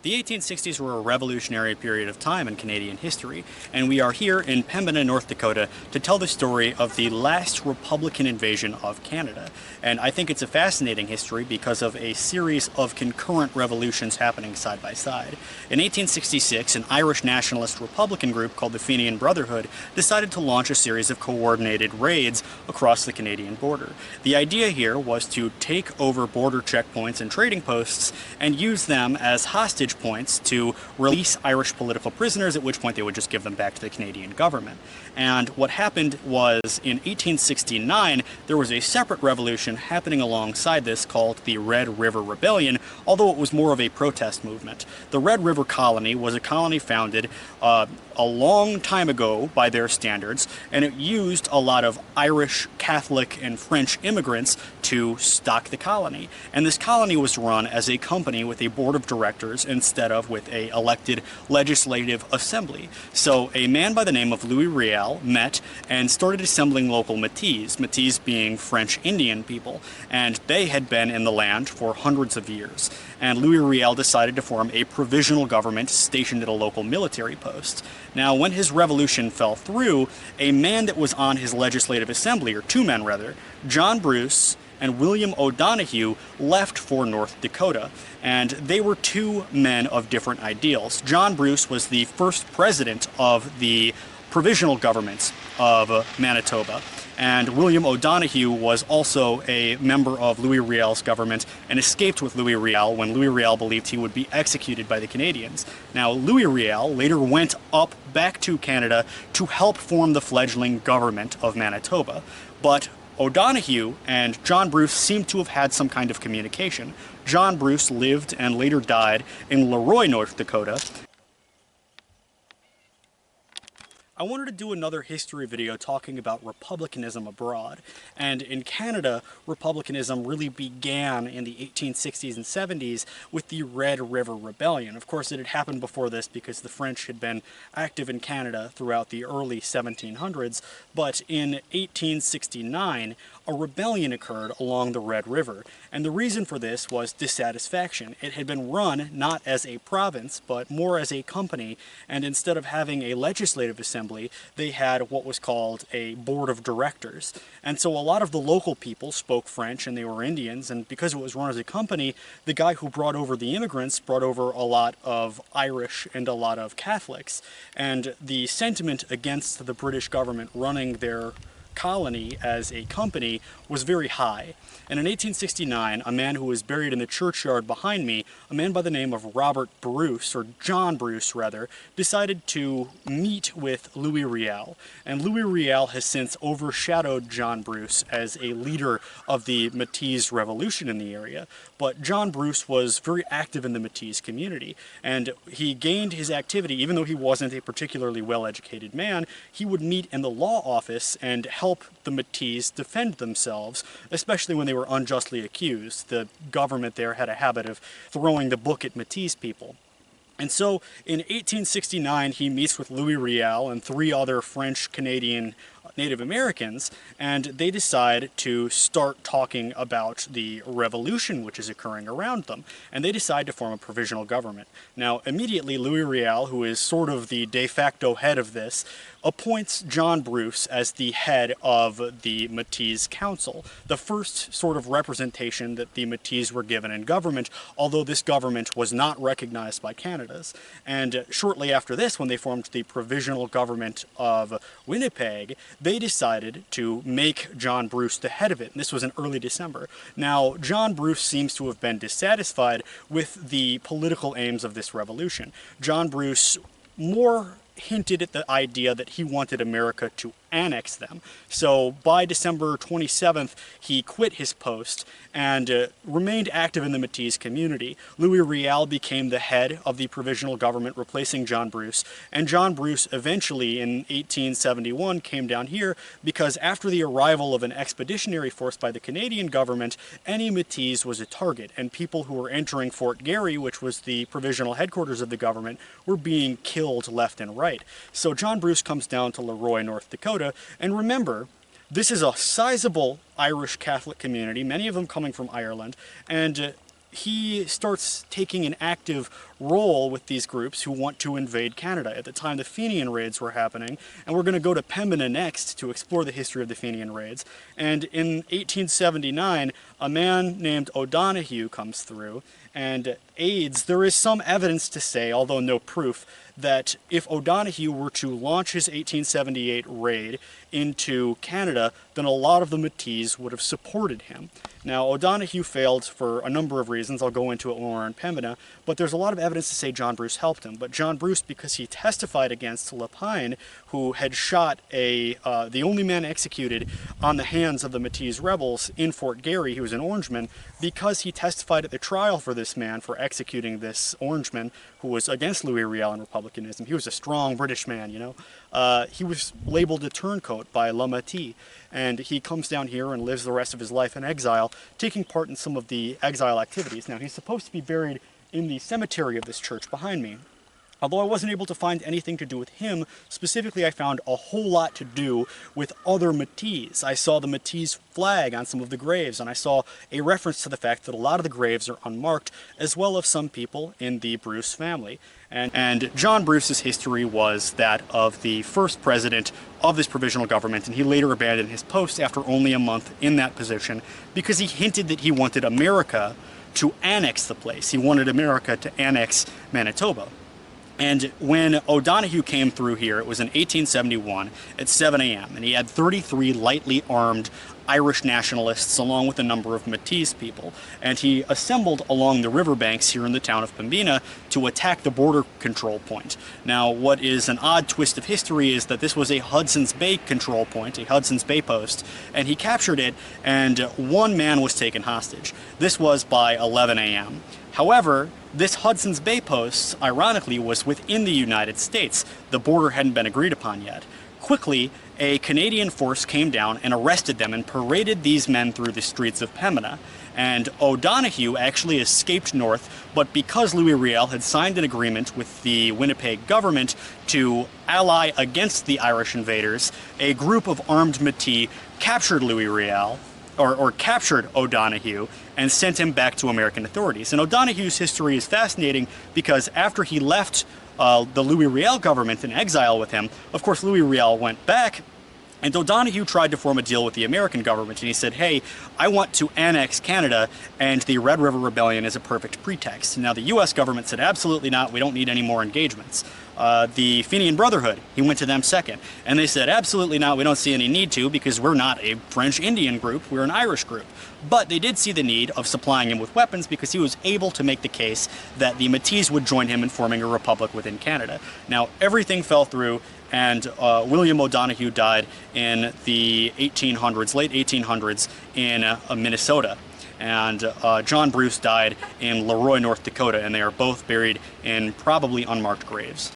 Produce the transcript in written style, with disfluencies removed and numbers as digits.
The 1860s were a revolutionary period of time in Canadian history, and we are here in Pembina, North Dakota, to tell the story of the last Republican invasion of Canada. And I think it's a fascinating history because of a series of concurrent revolutions happening side by side. In 1866, an Irish nationalist Republican group called the Fenian Brotherhood decided to launch a series of coordinated raids across the Canadian border. The idea here was to take over border checkpoints and trading posts and use them as hostage points to release Irish political prisoners, at which point they would just give them back to the Canadian government. And what happened was, in 1869, there was a separate revolution happening alongside this called the Red River Rebellion, although it was more of a protest movement. The Red River Colony was a colony founded a long time ago by their standards, and it used a lot of Irish, Catholic, and French immigrants to stock the colony. And this colony was run as a company with a board of directors instead of with a elected legislative assembly. So a man by the name of Louis Riel met and started assembling local Metis, Metis being French Indian people, and they had been in the land for hundreds of years. And Louis Riel decided to form a provisional government stationed at a local military post. Now, when his revolution fell through, a man that was on his legislative assembly, or two men rather, John Bruce and William O'Donoghue, left for North Dakota, and they were two men of different ideals. John Bruce was the first president of the provisional government of Manitoba, and William O'Donoghue was also a member of Louis Riel's government and escaped with Louis Riel when Louis Riel believed he would be executed by the Canadians. Now, Louis Riel later went up back to Canada to help form the fledgling government of Manitoba, but O'Donoghue and John Bruce seem to have had some kind of communication. John Bruce lived and later died in Leroy, North Dakota. I wanted to do another history video talking about republicanism abroad. And in Canada, republicanism really began in the 1860s and 70s with the Red River Rebellion. Of course, it had happened before this because the French had been active in Canada throughout the early 1700s, but in 1869, a rebellion occurred along the Red River, and the reason for this was dissatisfaction. It had been run not as a province, but more as a company, and instead of having a legislative assembly, they had what was called a board of directors. And so a lot of the local people spoke French, and they were Indians, and because it was run as a company, the guy who brought over the immigrants brought over a lot of Irish and a lot of Catholics, and the sentiment against the British government running their colony as a company was very high. And in 1869, a man who was buried in the churchyard behind me, a man by the name of Robert Bruce, or John Bruce rather, decided to meet with Louis Riel. And Louis Riel has since overshadowed John Bruce as a leader of the Metis revolution in the area. But John Bruce was very active in the Metis community, and he gained his activity, even though he wasn't a particularly well-educated man, he would meet in the law office and help the Metis defend themselves, especially when they were unjustly accused. The government there had a habit of throwing the book at Metis people. And so in 1869, he meets with Louis Riel and three other French-Canadian Native Americans, and they decide to start talking about the revolution which is occurring around them, and they decide to form a provisional government. Now, immediately, Louis Riel, who is sort of the de facto head of this, appoints John Bruce as the head of the Metis Council, the first sort of representation that the Metis were given in government, although this government was not recognized by Canada's. And shortly after this, when they formed the provisional government of Winnipeg, they decided to make John Bruce the head of it, and this was in early December. Now, John Bruce seems to have been dissatisfied with the political aims of this revolution. John Bruce more hinted at the idea that he wanted America to annex them. So by December 27th, he quit his post and remained active in the Metis community. Louis Riel became the head of the provisional government, replacing John Bruce, and John Bruce eventually in 1871 came down here because after the arrival of an expeditionary force by the Canadian government, any Metis was a target, and people who were entering Fort Garry, which was the provisional headquarters of the government, were being killed left and right. So John Bruce comes down to Leroy, North Dakota, and remember, this is a sizable Irish Catholic community, many of them coming from Ireland, and he starts taking an active roll with these groups who want to invade Canada. At the time, the Fenian raids were happening, and we're going to go to Pembina next to explore the history of the Fenian raids. And in 1879, a man named O'Donoghue comes through and aids. There is some evidence to say, although no proof, that if O'Donoghue were to launch his 1878 raid into Canada, then a lot of the Metis would have supported him. Now, O'Donoghue failed for a number of reasons. I'll go into it when we're in Pembina, but there's a lot of evidence to say John Bruce helped him. But John Bruce, because he testified against Lapine, who had shot the only man executed on the hands of the Metis rebels in Fort Garry, he was an Orangeman, because he testified at the trial for this man for executing this Orangeman who was against Louis Riel and republicanism. He was a strong British man, you know. He was labeled a turncoat by La Metis, and he comes down here and lives the rest of his life in exile, taking part in some of the exile activities. Now, he's supposed to be buried in the cemetery of this church behind me. Although I wasn't able to find anything to do with him, specifically I found a whole lot to do with other Metis. I saw the Metis flag on some of the graves, and I saw a reference to the fact that a lot of the graves are unmarked, as well as some people in the Bruce family. And John Bruce's history was that of the first president of this provisional government, and he later abandoned his post after only a month in that position because he hinted that he wanted America to annex the place. He wanted America to annex Manitoba. And when O'Donoghue came through here, it was in 1871 at 7 a.m., and he had 33 lightly armed Irish nationalists along with a number of Metis people. And he assembled along the riverbanks here in the town of Pembina to attack the border control point. Now, what is an odd twist of history is that this was a Hudson's Bay control point, a Hudson's Bay post, and he captured it, and one man was taken hostage. This was by 11 a.m. However, this Hudson's Bay post, ironically, was within the United States. The border hadn't been agreed upon yet. Quickly, a Canadian force came down and arrested them and paraded these men through the streets of Pembina. And O'Donoghue actually escaped north, but because Louis Riel had signed an agreement with the Winnipeg government to ally against the Irish invaders, a group of armed Metis captured Louis Riel, or captured O'Donoghue, and sent him back to American authorities. And O'Donoghue's history is fascinating because after he left the Louis Riel government in exile with him, of course Louis Riel went back, and O'Donoghue tried to form a deal with the American government, and he said, hey, I want to annex Canada, and the Red River Rebellion is a perfect pretext. Now, the U.S. government said, absolutely not, we don't need any more engagements. The Fenian Brotherhood, he went to them second, and they said, absolutely not, we don't see any need to, because we're not a French Indian group, we're an Irish group. But they did see the need of supplying him with weapons because he was able to make the case that the Metis would join him in forming a republic within Canada. Now, everything fell through, and William O'Donoghue died in the 1800s, late 1800s, in Minnesota. And John Bruce died in Leroy, North Dakota, and they are both buried in probably unmarked graves.